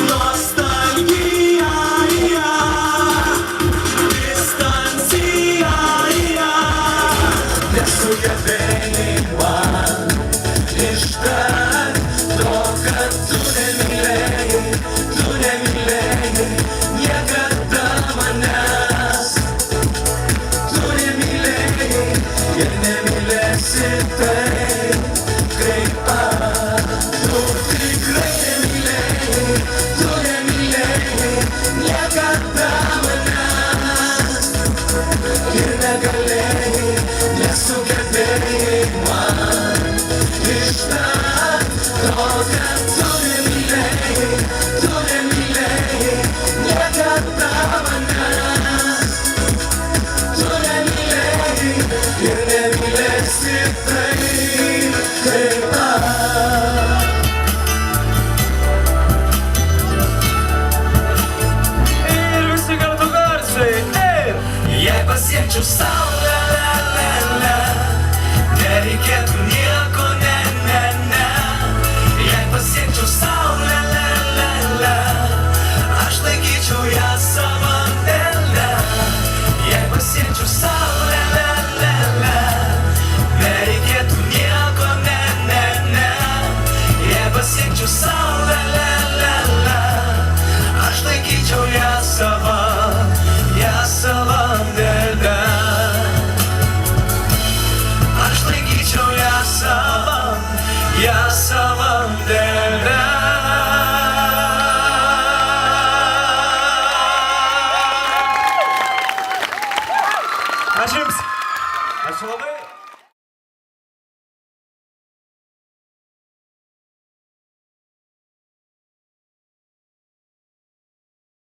Nostalgia, distancija, nesugebėjai man ištart to, kad tu nemylėjai niekada manęs. Tu nemylėjai ir nemylėsi taip, kaip aš. Tu tikrai nemylėjai niekada manęs ir negalėjai, nesugebėjai man ištart to, kad tu nemylėjai niekada manęs. Tu nemylėjai ir nemylėsi taip, kaip aš. Ir visi kartu garsiai, jei pasiekčiau saulę, nereikėtų nieko, ne. Jei pasiekčiau saulę, aš laikyčiau ją savo dėlę. Jei pasiekčiau saulę, nereikėtų nieko, ne. Jei pasiekčiau saulę, aš laikyčiau ją savo dėlę. Aš laikyčiau ją savo dėlę. Ačiū Jums. Ačiū labai.